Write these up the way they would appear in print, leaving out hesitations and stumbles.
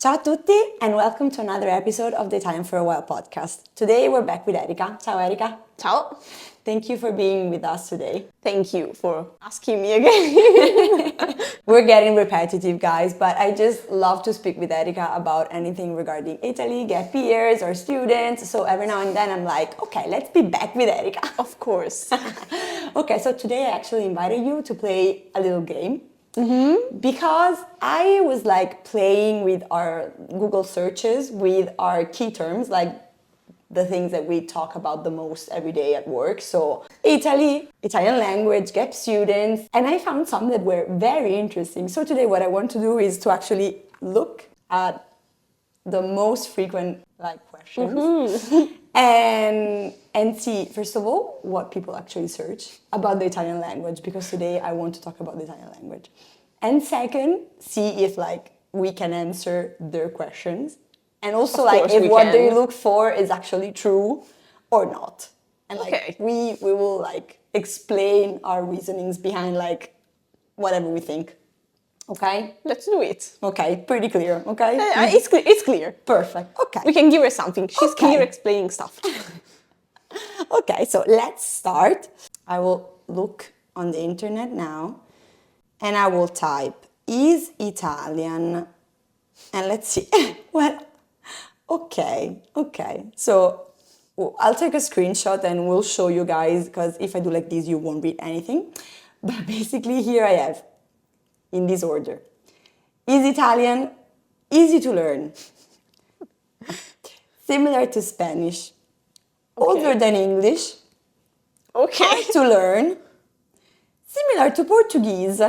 Ciao tutti and welcome to another episode of the Italianforawhile podcast. Today we're back with Erika. Ciao Erika. Ciao. Thank you for being with us today. Thank you for asking me again. We're getting repetitive, guys, but I just love to speak with Erika about anything regarding Italy, gap years, or students. So every now and then I'm like, okay, let's be back with Erika. Of course. Okay, so today I actually invited you to play a little game. Because I was like playing with our Google searches with our key terms, like the things that we talk about the most every day at work. So Italy, Italian language, gap students, and I found some that were very interesting. So today what I want to do is to actually look at the most frequent questions and see, first of all, what people actually search about the Italian language, because today I want to talk about the Italian language. And second, see if we can answer their questions. And also if what they look for is actually true or not. And we will explain our reasonings behind whatever we think. Okay? Let's do it. Okay, pretty clear, okay? It's clear. Perfect, okay. We can give her something. She's clear explaining stuff. Okay, so let's start. I will look on the internet now and I will type, is Italian? And let's see. Well, okay. So I'll take a screenshot and we'll show you guys, because if I do like this, you won't read anything. But basically here I have, in this order. Is Italian easy to learn? Similar to Spanish. Older than English. Hard to learn. Similar to Portuguese.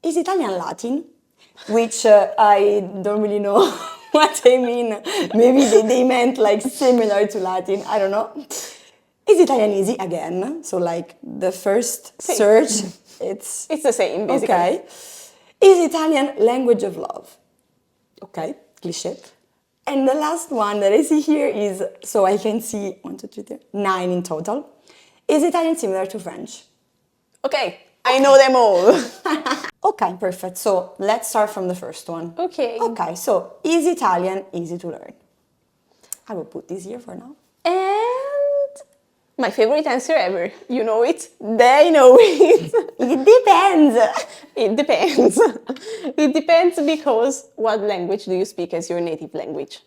Is Italian Latin? Which I don't really know what they mean. Maybe they meant similar to Latin. I don't know. Is Italian easy? Again. So the first search, it's the same, basically. Okay. Is Italian language of love? Okay, cliché. And the last one that I see here is, so I can see 1, 2, 3, 4, 9 in total. Is Italian similar to French? Okay. I know them all. Okay, perfect. So let's start from the first one. Okay. Okay, so is Italian easy to learn? I will put this here for now. And my favorite answer ever. You know it. They know it. It depends. It depends. It depends because what language do you speak as your native language?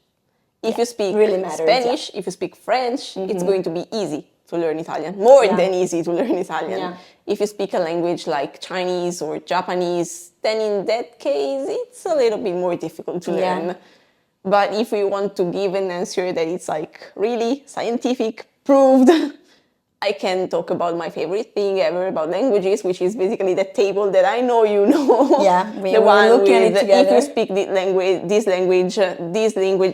If you speak really matters, Spanish, if you speak French, it's going to be easy to learn Italian. More than easy to learn Italian. Yeah. If you speak a language like Chinese or Japanese, then in that case, it's a little bit more difficult to learn. But if we want to give an answer that it's really scientific, proved, I can talk about my favorite thing ever about languages, which is basically the table that I know you know. Yeah, we were looking at it together. If you speak these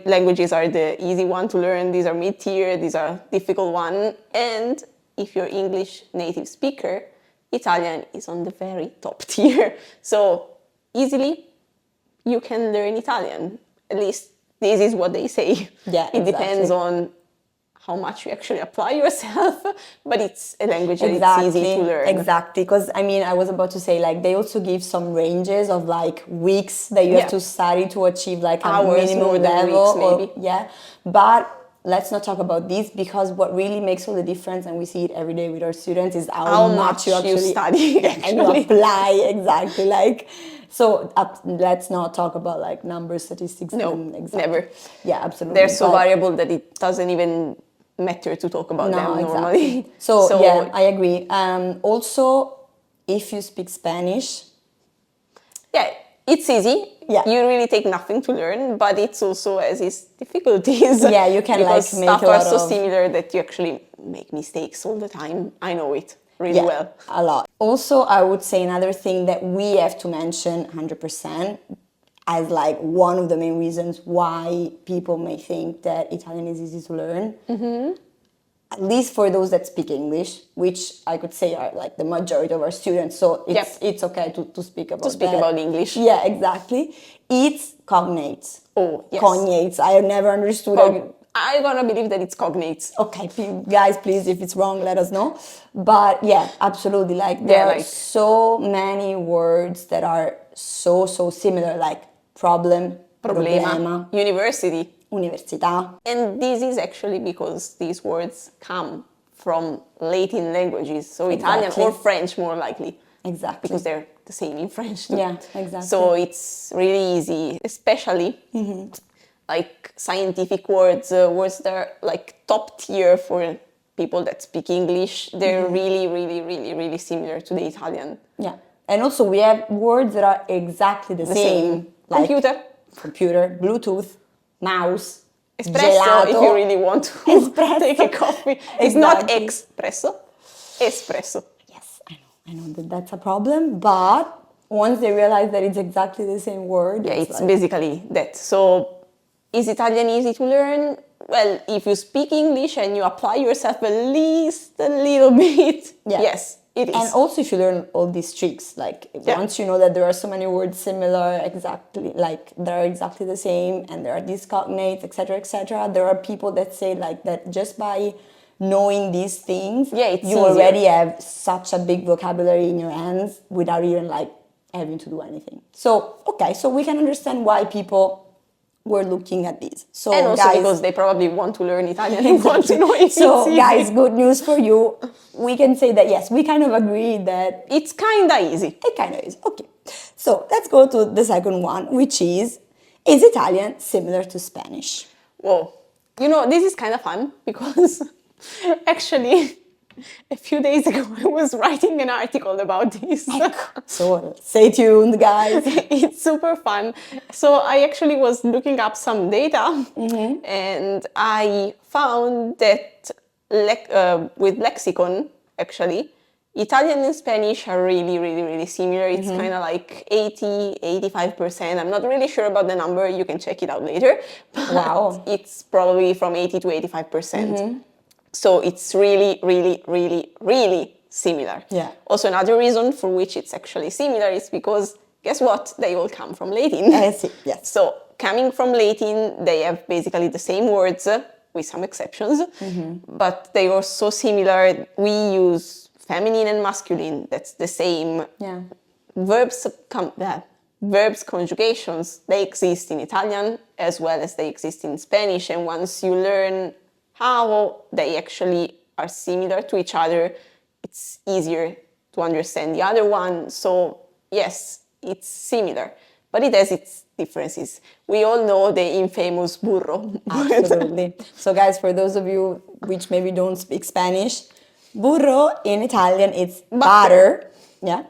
languages are the easy one to learn. These are mid-tier. These are difficult one. And if you're English native speaker, Italian is on the very top tier. So easily you can learn Italian. At least this is what they say. Yeah, it depends on how much you actually apply yourself, but it's a language that it's easy to learn. Exactly, because I was about to say they also give some ranges of weeks that you have to study to achieve a hours, minimum level. Weeks, maybe. But let's not talk about this, because what really makes all the difference, and we see it every day with our students, is how much you actually study and you apply. Exactly. So let's not talk about numbers, statistics. No, never. Yeah, absolutely. They're so variable that it doesn't even matter to talk about them normally. Exactly. So yeah, I agree. Also, if you speak Spanish, it's easy. Yeah. You really take nothing to learn, but it's also has its difficulties. Yeah, you can because make stuff a lot are so of similar that you actually make mistakes all the time. I know it really well. A lot. Also, I would say another thing that we have to mention 100% as one of the main reasons why people may think that Italian is easy to learn. At least for those that speak English, which I could say are the majority of our students. So it's okay to speak about about English. Yeah, exactly. It's cognates. Oh, yes. Cognates. I have never understood. I'm gonna believe that it's cognates. Okay, guys, please, if it's wrong, let us know. But yeah, absolutely. There are so many words that are so similar. problem, problema, university. università. And this is actually because these words come from Latin languages, so Italian Exactly. or French more likely. Exactly. Because they're the same in French too. Yeah, exactly. So it's really easy, especially like scientific words, words that are like top tier for people that speak English. They're really, really, really, really similar to the Italian. Yeah. And also we have words that are exactly the same. Like computer, Bluetooth, mouse, Espresso, gelato. if you really want to Espresso. take a coffee. It's not Exactly. espresso, espresso. Yes, I know that that's a problem, but once they realize that it's exactly the same word, Yeah, it's like, basically that. So, is Italian easy to learn? Well, if you speak English and you apply yourself at least a little bit, Yeah. yes, it is. and also if you learn all these tricks, like once you know that there are so many words similar, exactly like they're exactly the same, and there are these cognates, etc., there are people that say like that just by knowing these things, Yeah, it's you easier. already have such a big vocabulary in your hands without even like having to do anything. So okay, so we can understand why people were looking at these. So and also guys, because they probably want to learn Italian and want to know if so it's easy. guys, good news for you. We can say that yes, we kind of agree that It's kinda easy. it kind of is. Okay. So let's go to the second one, which is Italian similar to Spanish? Whoa. You know, this is kind of fun because actually a few days ago I was writing an article about this. So stay tuned, guys. It's super fun. So I actually was looking up some data and I found that with lexicon, actually, Italian and Spanish are really, really, really similar. It's kind of like 85%. I'm not really sure about the number. You can check it out later. But Wow. it's probably from 80 to 85%. So it's really, really, really, really similar. Yeah. Also, another reason for which it's actually similar is because, guess what? They all come from Latin. I see, yes. So, coming from Latin, they have basically the same words, with some exceptions, but they are so similar. We use feminine and masculine, that's the same. Yeah. Verbs, conjugations, they exist in Italian as well as they exist in Spanish. And once you learn how they actually are similar to each other, it's easier to understand the other one. So yes, it's similar, but it has its differences. We all know the infamous burro. Absolutely. So guys, for those of you which maybe don't speak Spanish, burro in Italian is butter. Yeah.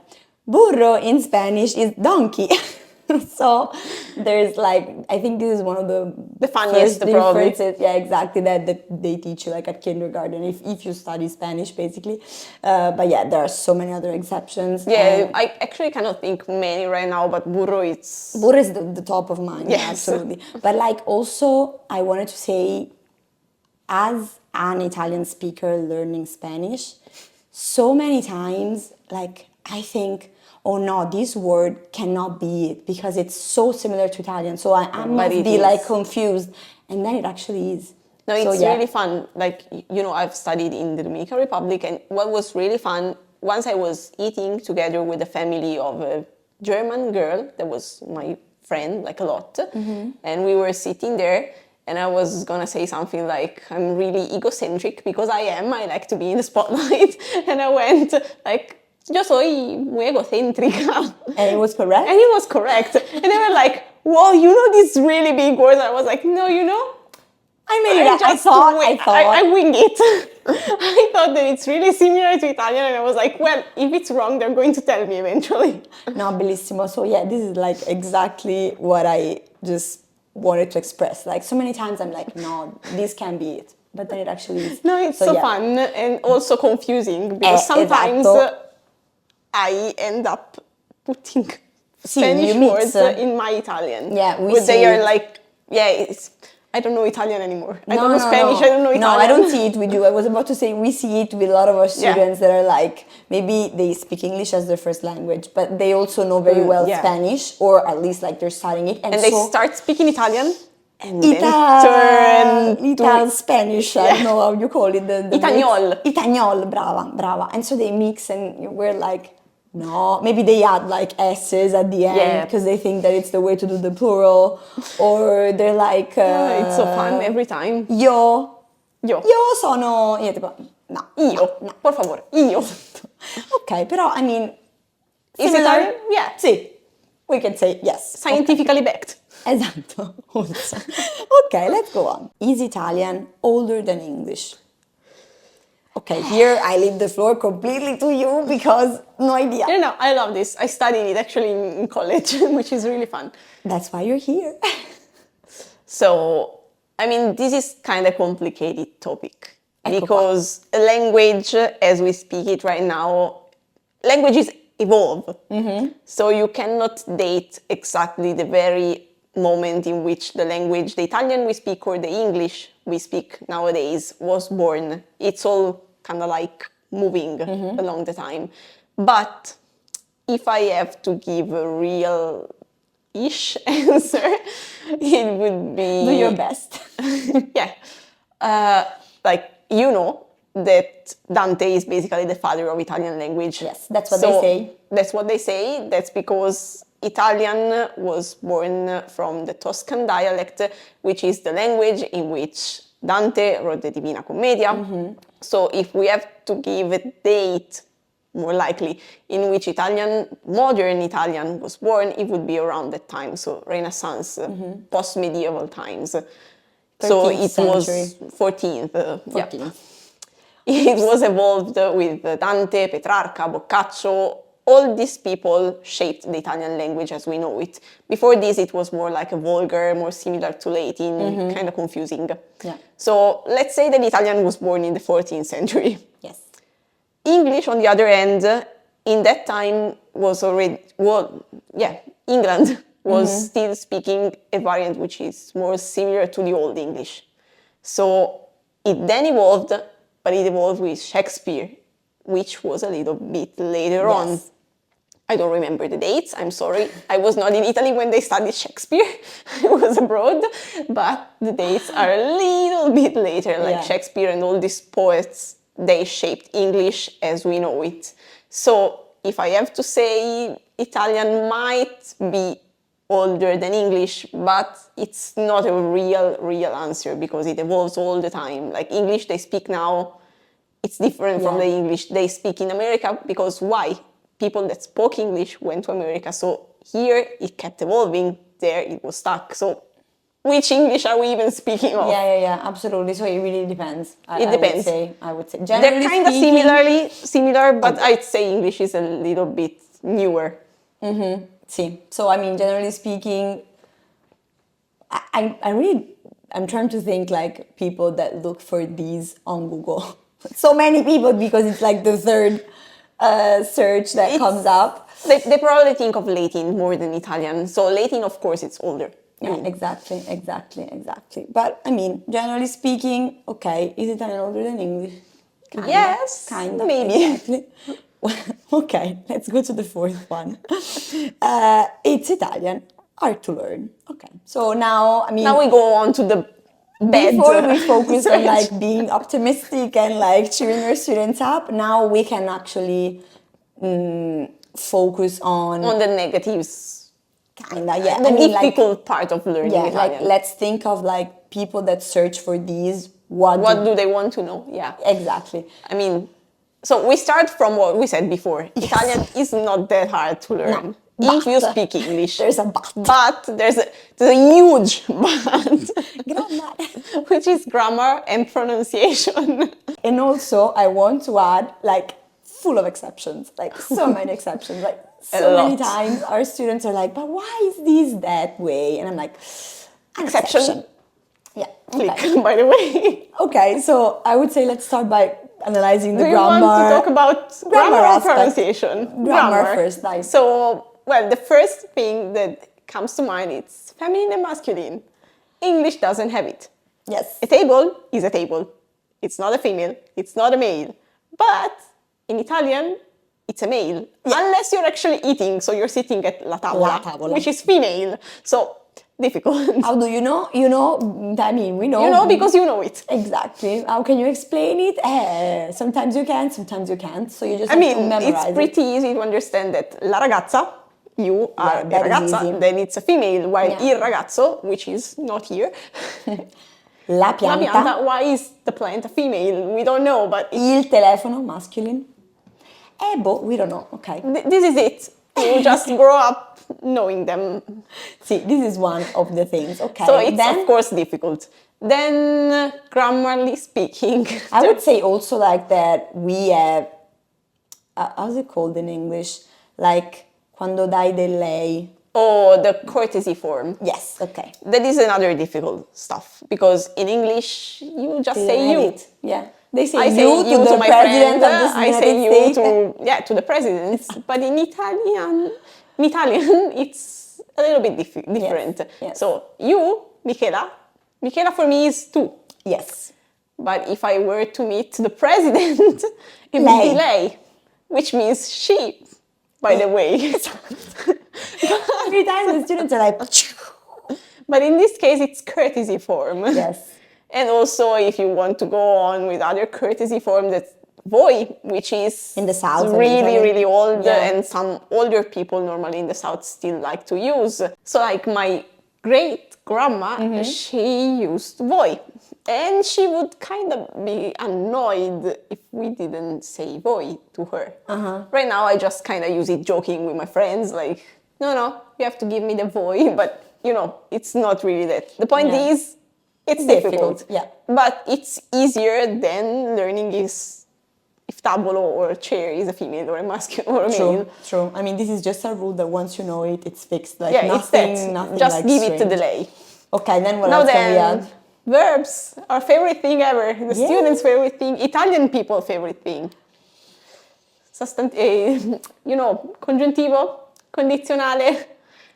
Burro in Spanish is donkey. So there's like, I think this is one of the funniest first probably. differences. Yeah, exactly, that they teach you like at kindergarten if you study Spanish basically. But yeah, there are so many other exceptions. Yeah, I actually cannot think many right now, but burro it's... Burro is the top of mind, yeah, Yes. absolutely. But like also, I wanted to say, as an Italian speaker learning Spanish, so many times, like, I think, oh no, this word cannot be it because it's so similar to Italian. So I must it be is. like confused. And then it actually is. No, So, it's yeah. really fun. Like, you know, I've studied in the Dominican Republic, and what was really fun, once I was eating together with a family of a German girl that was my friend, like a lot, and we were sitting there, and I was gonna say something like, I'm really egocentric because I like to be in the spotlight, and I went like, yo soy muy egocéntrica. And it was correct? And it was correct. And they were like, whoa, you know these really big words? I was like, no, you know, I made it up. I thought. I wing it. I thought that it's really similar to Italian, and I was like, well, if it's wrong, they're going to tell me eventually. No, bellissimo. So yeah, this is like exactly what I just wanted to express. Like so many times I'm like, no, this can't be it. But then it actually is. No, it's so yeah. fun and also confusing because sometimes esatto. I end up putting Sì, Spanish you mix. words in my Italian. Yeah, we But they see are it. like, I don't know Italian anymore. I No, don't know no, Spanish, no. I don't know Italian. No, I don't see it with you. I was about to say we see it with a lot of our students that are like, maybe they speak English as their first language, but they also know very well yeah. Spanish, or at least like they're studying it. And so they start speaking Italian and then turn to Ital Spanish, I don't know how you call it. The Itagnol. Itagnol, brava. And so they mix and we're like, No, maybe they add like S's at the end because they think that it's the way to do the plural, or they're like it's so fun every time. Io Io. sono io tipo no. Io. No. Por favore. Io. Ok, però I mean Is similar? Italian? Yeah. Sì. We can say yes. Scientifically backed. Esatto. Also. Okay, let's go on. Is Italian older than English? Okay, here I leave the floor completely to you because no idea. No, I love this. I studied it actually in college, which is really fun. That's why you're here. So, I mean, this is kind of complicated topic Ecco because a language, as we speak it right now, languages evolve. So you cannot date exactly the very moment in which the language, the Italian we speak or the English we speak nowadays was born. It's all kind of like moving along the time. But if I have to give a real-ish answer, it would be... Do your best. Yeah. Like, you know that Dante is basically the father of Italian language. Yes, that's what they say. That's what they say. That's because Italian was born from the Tuscan dialect, which is the language in which Dante wrote the Divina Commedia. So if we have to give a date, more likely, in which modern Italian was born, it would be around that time. So Renaissance, post-medieval times. So it was 14th. 14th. It was evolved with Dante, Petrarca, Boccaccio. All these people shaped the Italian language as we know it. Before this, it was more like a vulgar, more similar to Latin, kind of confusing. Yeah. So let's say that Italian was born in the 14th century. Yes. English, on the other hand, in that time was already, England was still speaking a variant which is more similar to the Old English. So it then evolved, but it evolved with Shakespeare, which was a little bit later on. I don't remember the dates, I'm sorry. I was not in Italy when they studied Shakespeare. I was abroad, but the dates are a little bit later, like Shakespeare and all these poets, they shaped English as we know it. So if I have to say, Italian might be older than English, but it's not a real answer because it evolves all the time. Like English they speak now, it's different from the English they speak in America because why? People that spoke English went to America. So here it kept evolving, there it was stuck. So which English are we even speaking of? Yeah, absolutely. So it really depends. It depends. I would say. Generally they're kind of similar, but I'd say English is a little bit newer. See, so I mean, generally speaking, I'm trying to think like people that look for these on Google. So many people because it's like the third search that comes up. They probably think of Latin more than Italian. So Latin, of course, it's older. Yeah, exactly. But I mean, generally speaking, okay, is Italian older than English? Kinda, yes, maybe. Exactly. Okay, let's go to the fourth one. It's Italian, hard to learn. Okay, so now, I mean... Now we go on to the bad. Before we focus on like being optimistic and like cheering our students up, now we can actually focus on the negatives. Kinda, yeah. The difficult part of learning Italian. Like let's think of like people that search for these. What do they want to know? Yeah, exactly. I mean, so we start from what we said before. Yes. Italian is not that hard to learn. No, if you speak English. There's a but. But there's a huge but. Grammar. Which is grammar and pronunciation. And also, I want to add, like, full of exceptions. Like, so many exceptions. Like, so many times our students are like, but why is this that way? And I'm like, exception. Yeah. Okay. Click, by the way. Okay, so I would say let's start by analyzing the grammar. Do you want to talk about grammar or pronunciation? Grammar first, nice. So, well, the first thing that comes to mind is feminine and masculine. English doesn't have it. Yes. A table is a table. It's not a female, it's not a male. But in Italian, it's a male. Yeah. Unless you're actually eating, so you're sitting at la tavola, which is female. So difficult. How do you know? You know, I mean, we know. You know because you know it. Exactly. How can you explain it? Sometimes you can, sometimes you can't. So you just I have to mean, memorize it's pretty easy to understand that la ragazza, you are a that is ragazza, easy. then it's a female, while Yeah. il ragazzo, which is not here, La la pianta. pianta, why is the plant a female? We don't know, but Il telefono, masculine. We don't know. Okay. this is it. You just grow up knowing them. See, this is one of the things. Okay. So it's then of course difficult. Then, grammarly speaking, I would say also like that we have, how's it called in English? Like quando dai del lei. oh, the courtesy form. Yes. Okay. That is another difficult stuff because in English you just They say don't have you. it. Yeah. They say I say you to the my president friend, of the I say United you States. to the president. But in Italian, it's a little bit different. yes. So you, Michela for me is tu. Yes. But if I were to meet the president, it would be lei, which means she. By the way. Every time the students are like, But in this case, it's courtesy form. yes. And also, if you want to go on with other courtesy form, that's voi, which is In the south of really, Italy. really old, Yeah. and some older people normally in the south still like to use. So, like my great grandma, Mm-hmm. she used voi, and she would kind of be annoyed if we didn't say voi to her. Right now, I just kind of use it joking with my friends, like, no, you have to give me the voi, but it's not really that. The point Yeah. is, it's difficult. Yeah. But it's easier than learning if tabolo or chair is a female or a masculine or a male. True. I mean, this is just a rule that once you know it, it's fixed. Like Yeah, nothing, it's that. nothing Just like give it to strange. delay. Okay, then what Now else can we then, add? verbs, our favorite thing ever. The Yeah. students' favorite thing, Italian people favorite thing. Congiuntivo, condizionale.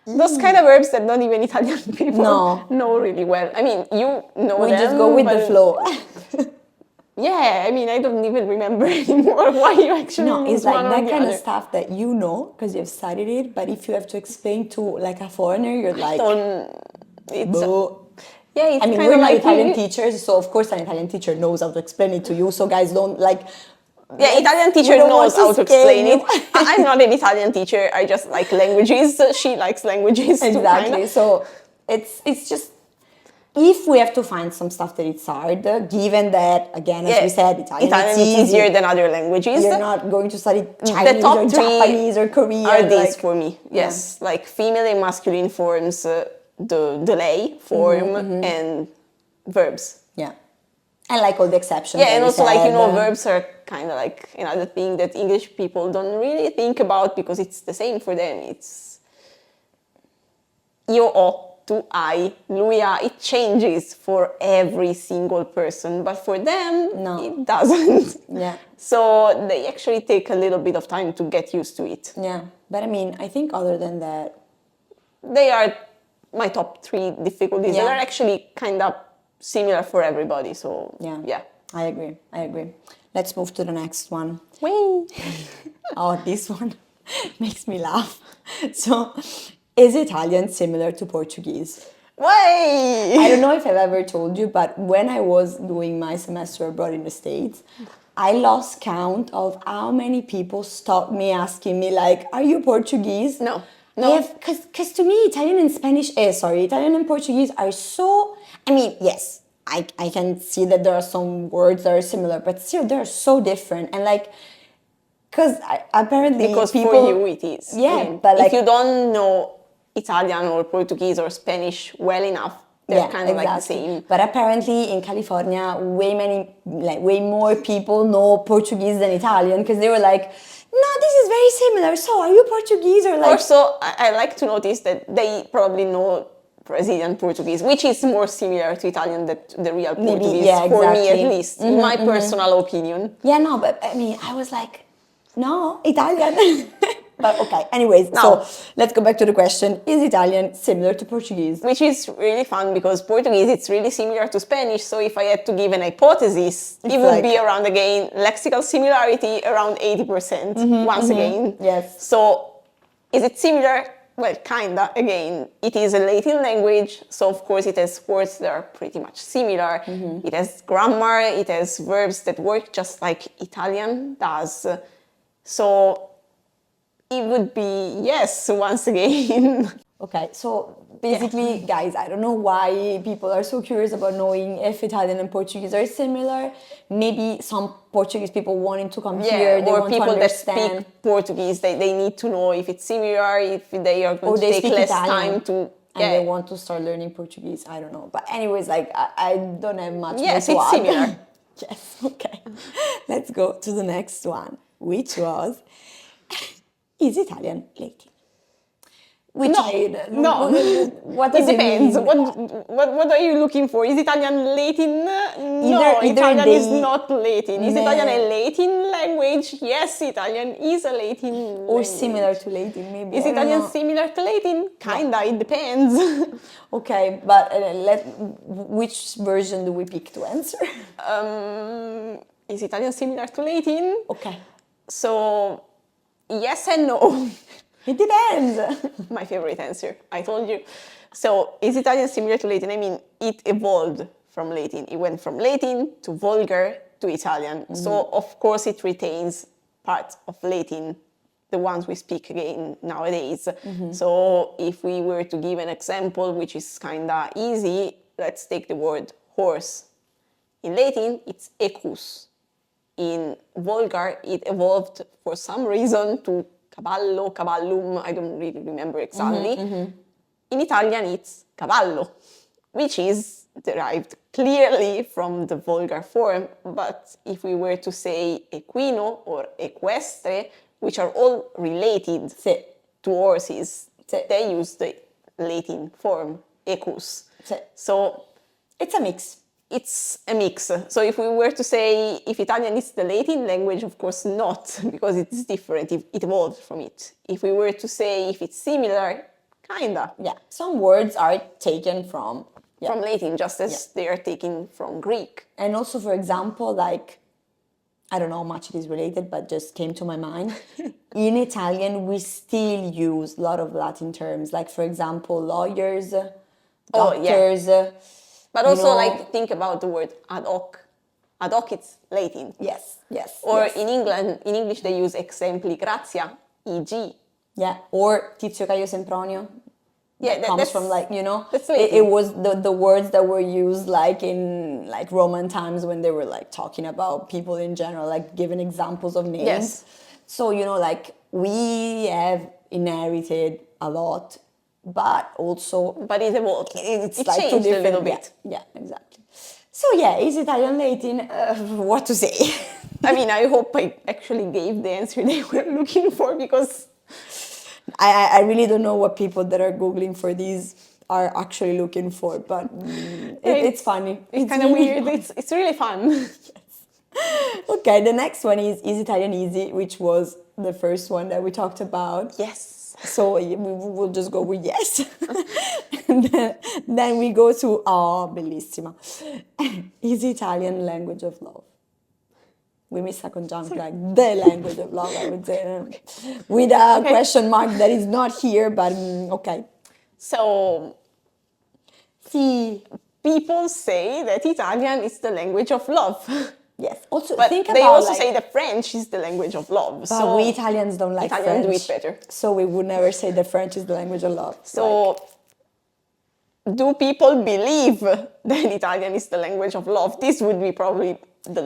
Those kind of verbs that not even Italian people know really well. I mean, you know We them. just go with the but- flow. Yeah, I mean, I don't even remember anymore why you actually No, use it's like one or that the kind other. of stuff that you know because you've studied it, but if you have to explain to like a foreigner, you're like, It's "Boo." yeah, it's I mean, kind we're of not like Italian teachers, so of course an Italian teacher knows how to explain it to you. So guys, don't like. Yeah, Italian we teacher don't knows want how to scare explain you. it. I'm not an Italian teacher. I just like languages. She likes languages too, Exactly. kinda. So it's just if we have to find some stuff that it's hard, given that again, as we said, Italian is it's easier than other languages. You're not going to study The Chinese top or three Japanese or Korean. are these like- for me. Yes, like female and masculine forms, the delay form, and verbs. Yeah. And like all the exceptions. Yeah, that and we also like said, verbs are kind of like another thing that English people don't really think about because it's the same for them. It's io ho, tu hai, lui ha. It changes for every single person, but for them it doesn't. Yeah. So they actually take a little bit of time to get used to it. Yeah. But I mean, I think other than that, They are my top 3 difficulties. Yeah. They are actually kind of similar for everybody. So yeah. I agree. Let's move to the next one. Whee! Oh, this one makes me laugh. So, is Italian similar to Portuguese? Way! I don't know if I've ever told you, but when I was doing my semester abroad in the States, I lost count of how many people stopped me asking me, like, are you Portuguese? No. Because to me, Italian and Portuguese are so, I mean, yes, I can see that there are some words that are similar, but still they're so different. And like, because apparently Because people, for you it is. Yeah, I mean, but like, if you don't know Italian or Portuguese or Spanish well enough, they're kind of like the same. But apparently in California, way more people know Portuguese than Italian because they were like, no, this is very similar. So are you Portuguese or like? Also, I like to notice that they probably know Brazilian Portuguese, which is more similar to Italian than the real Portuguese, for me at least, in my personal opinion. Yeah, no, but I mean, I was like, no, Italian. But okay, anyways, Now, so let's go back to the question. Is Italian similar to Portuguese? Which is really fun because Portuguese, it's really similar to Spanish. So if I had to give an hypothesis, it would be around, again, lexical similarity around 80%, once again. Yes. So is it similar? Well, kinda. Again, it is a Latin language, so of course it has words that are pretty much similar. It has grammar, it has verbs that work just like Italian does. So it would be yes, once again. Okay, so basically, guys, I don't know why people are so curious about knowing if Italian and Portuguese are similar. Maybe some Portuguese people wanting to come here, they or want people to that understand. speak Portuguese, they need to know if it's similar, if they are going Or to they take speak less Italian time to. and they want to start learning Portuguese. I don't know. But anyways, like I don't have much Yes, more to it's add. similar. Yes, okay. Let's go to the next one, which was, is Italian Latin? Which No. what does it it depends. mean? What are you looking for? Is Italian Latin? No, Either Italian they is not Latin. Is may- Italian a Latin language? Yes, Italian is a Latin Or language. similar to Latin, maybe. Is I don't Italian know. similar to Latin? Kinda, it depends. Okay, but which version do we pick to answer? Is Italian similar to Latin? Okay. So, yes and no. It depends. My favorite answer, I told you. So, is Italian similar to Latin? I mean, it evolved from Latin. It went from Latin to Vulgar to Italian. So, of course, it retains parts of Latin, the ones we speak again nowadays. So, if we were to give an example, which is kind of easy, let's take the word horse. In Latin, it's equus. In Vulgar, it evolved for some reason to cavallo, cavallum, I don't really remember exactly. In Italian, it's cavallo, which is derived clearly from the Vulgar form. But if we were to say equino or equestre, which are all related Sì. to horses, Sì. they use the Latin form, equus. Sì. So It's a mix. it's a mix. So if we were to say if Italian is the Latin language, of course not, because it's different. It evolved from it. If we were to say if it's similar, kinda. Yeah, some words are taken from From Latin, just as they are taken from Greek. And also, for example, like, I don't know how much it is related, but just came to my mind. In Italian, we still use a lot of Latin terms, like, for example, lawyers, doctors. But you also, know- like, think about the word ad hoc. Ad hoc, it's Latin. Yes, yes. Or yes. in English, they use exempli gratia, e.g. Yeah, or Tizio Caio Sempronio. Yeah, That comes that's- from, like, you know, that's it Latin. was the words that were used like in like Roman times when they were like talking about people in general, like giving examples of names. Yes. So, you know, like we have inherited a lot, but also But it evolved. it's it like two changed a little different- bit. Yeah, exactly. So yeah, is Italian Latin? What to say? I mean, I hope I actually gave the answer they were looking for, because I really don't know what people that are Googling for these are actually looking for, but it's funny. it's kind of really weird. It's really fun. Okay, the next one is Italian Easy, which was the first one that we talked about. Yes. So we'll just go with yes. And then we go to, bellissima. Is Italian language of love? We miss a conjunction, like the language of love, I would say. With a question mark that is not here, but okay. So See, people say that Italian is the language of love. yes. Also, But think they about also like, say that French is the language of love. but So we Italians don't like Italians do French. it better. So we would never say that French is the language of love. So do people believe that Italian is the language of love? This would be probably the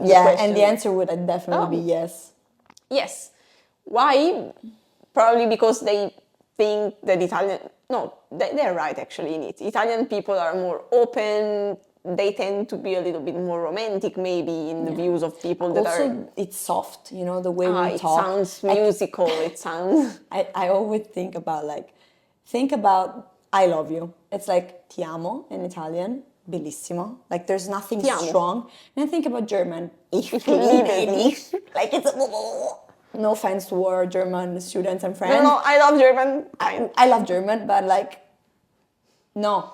yeah, question. and the answer would definitely be yes. Yes. Why? Probably because they think that Italian... No, they're right actually in it. Italian people are more open. They tend to be a little bit more romantic maybe in the views of people that are... Also, it's soft, you know, the way we it talk. sounds musical. It sounds... I always think about I love you. It's like ti amo in Italian, bellissimo. Like there's nothing Ti amo. strong. And I think about German. Ich liebe liebe dich. Like it's no offense to our German students and friends. No, I love German. I love German, but like, no,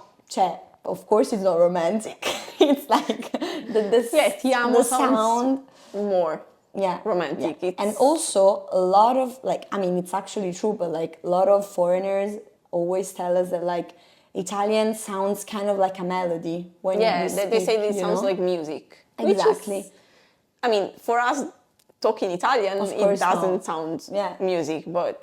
of course it's not romantic. It's like the ti amo the sounds sound. more. yeah, romantic. yeah. It's, And also a lot of like, I mean, it's actually true, but like a lot of foreigners always tell us that like Italian sounds kind of like a melody when yeah, you speak, they say it you sounds know? like music. Exactly. Which is, I mean, for us talking Italian, Of it course doesn't not. sound Yeah. music, but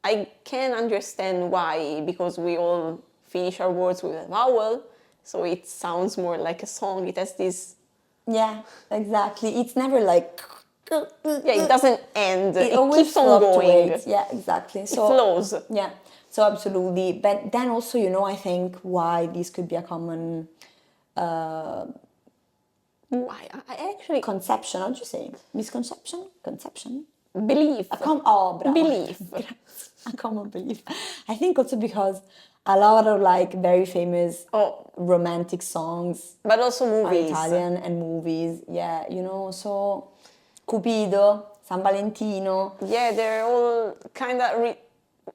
I can understand why, because we all finish our words with a vowel, so it sounds more like a song. It has this, Yeah, exactly. It's never like yeah, it doesn't end. it It always keeps on going. fluctuates. Yeah, exactly. It So flows. yeah, so absolutely. But then also, you know, I think why this could be a common Why? I actually conception. How do you say? Misconception? Conception? believe. Oh, bravo. Belief. Grazie. A common belief. I think also because a lot of like very famous Oh, romantic songs but also are movies. Italian and movies. Yeah, you know, so Cupido, San Valentino. Yeah, they're all kind of.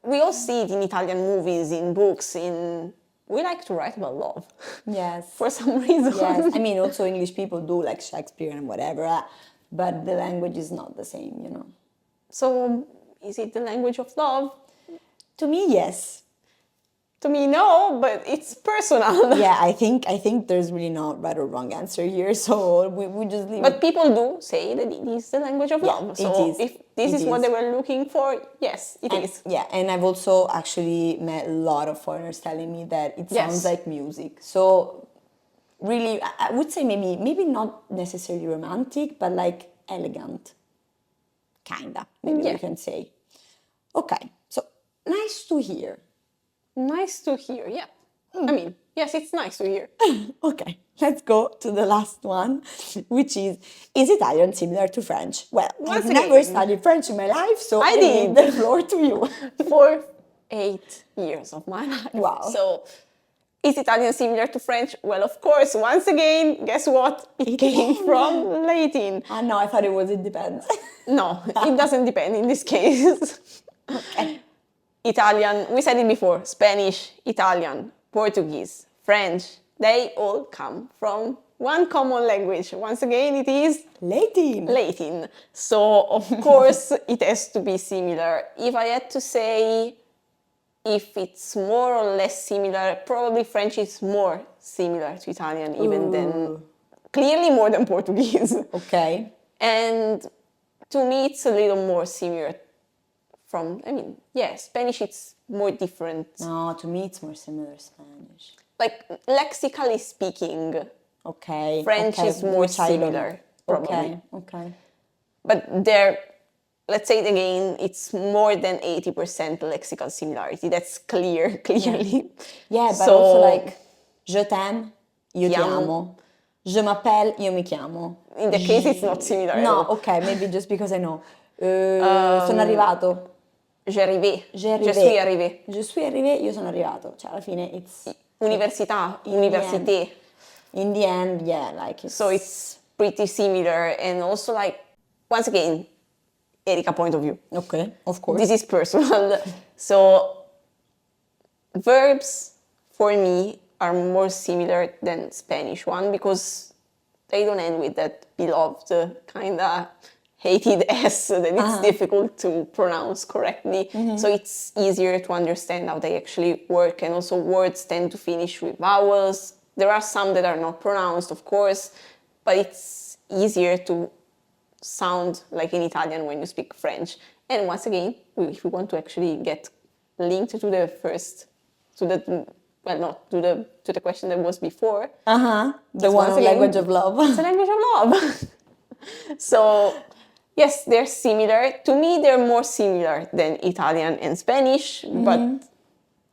We all see it in Italian movies, in books, in. We like to write about love. Yes. For some reason. Yes. I mean, also English people do like Shakespeare and whatever, but the language is not the same, you know. So, is it the language of love? To me, yes. To me, no, but it's personal. Yeah, I think there's really not right or wrong answer here, so we just leave But it. people do say that it is the language of Yeah, love. it So is. if this It is what is. they were looking for, yes, it And, is. yeah, and I've also actually met a lot of foreigners telling me that it sounds Yes. like music. So really, I would say maybe not necessarily romantic, but like elegant, kinda. Maybe Yeah. we can say. Okay, so nice to hear. Nice to hear, yeah. I mean, yes, it's nice to hear. Okay, let's go to the last one, which is Italian similar to French? Well, Once I've never again. studied French in my life, so I I leave did. the floor to you. For 8 years of my life. Wow. So, is Italian similar to French? Well, of course, once again, guess what? It came Again. from Latin. Ah, no, I thought it depends. No, it doesn't depend in this case. Okay. Italian, we said it before, Spanish, Italian, Portuguese, French, they all come from one common language. Once again, it is Latin. Latin. So, of course, it has to be similar. If I had to say if it's more or less similar, probably French is more similar to Italian even than, clearly more than Portuguese. Okay. And to me, it's a little more similar from, I mean, yeah, Spanish, it's more different. No, to me it's more similar Spanish. Like, lexically speaking, Okay. French okay, is more which I don't similar, know. probably. Okay. Okay. But there, let's say it again, it's more than 80% lexical similarity. That's clear, clearly. Yeah, but So, also like je t'aime, io ti Ti amo. amo. Je m'appelle, io mi chiamo. in the case, it's not similar at No, all. ok, maybe just because I know. Sono arrivato. J'arrivé. Je Je suis arrivé. Je suis arrivé, io sono arrivato. Cioè, alla fine, it's... Università, In the université. In the end, yeah, like it's... So it's pretty similar. And also, like, once again, Erika point of view. Okay, of course. This is personal. So, verbs, for me, are more similar than Spanish one because they don't end with that beloved kind of hated S that it's difficult to pronounce correctly. So it's easier to understand how they actually work. And also words tend to finish with vowels. There are some that are not pronounced, of course, but it's easier to sound like in Italian when you speak French. And once again, if we want to actually get linked to the first, to the, well, not to the question that was before. The one once on again, language of love. It's a language of love. So, yes, they're similar. To me, they're more similar than Italian and Spanish, but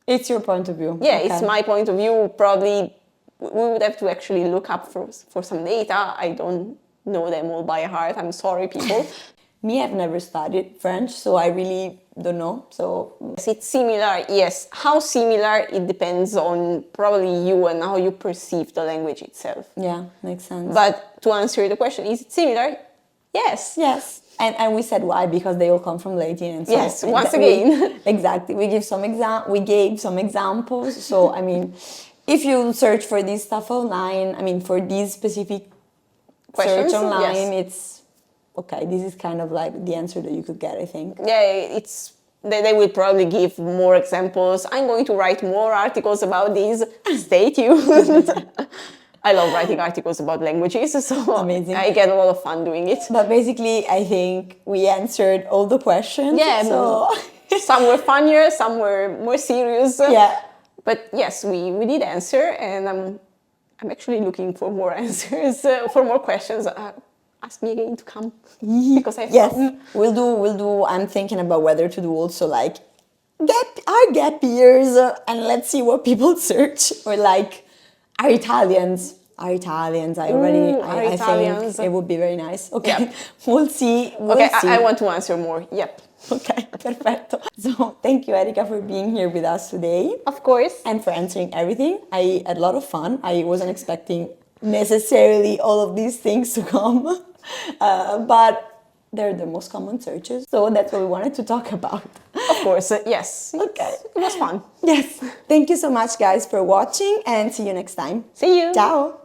It's your point of view. yeah, Okay. it's my point of view. Probably we would have to actually look up for some data. I don't know them all by heart. I'm sorry, people. Me, I've never studied French, so I really don't know. So, Yes, it's similar, yes. How similar, it depends on probably you and how you perceive the language itself. yeah, makes sense. But to answer the question, is it similar? Yes. Yes. And we said why, because they all come from Latin. And so Yes, once we- again. exactly. We gave some examples. So, I mean, if you search for this stuff online, I mean, for these specific Questions, search online, yes. it's okay, this is kind of like the answer that you could get, I think. Yeah, it's they will probably give more examples. I'm going to write more articles about these. Stay tuned. I love writing articles about languages, so Amazing. I get a lot of fun doing it. But basically, I think we answered all the questions. Yeah, so some were funnier, some were more serious. yeah. But yes, we did answer, and I'm actually looking for more answers, for more questions. Ask me again to come because I have Yes, fun. we'll do. I'm thinking about whether to do also like gap years, and let's see what people search, or like are Italians. I Italians. think it would be very nice. Okay, Yep. we'll see. Okay, I want to answer more. Yep. Okay, perfetto. So thank you, Erika, for being here with us today Of course. and for answering everything. I had a lot of fun. I wasn't expecting necessarily all of these things to come, but they're the most common searches. So that's what we wanted to talk about. Of course, yes. Okay. It was fun. Yes. Thank you so much, guys, for watching, and see you next time. See you. Ciao.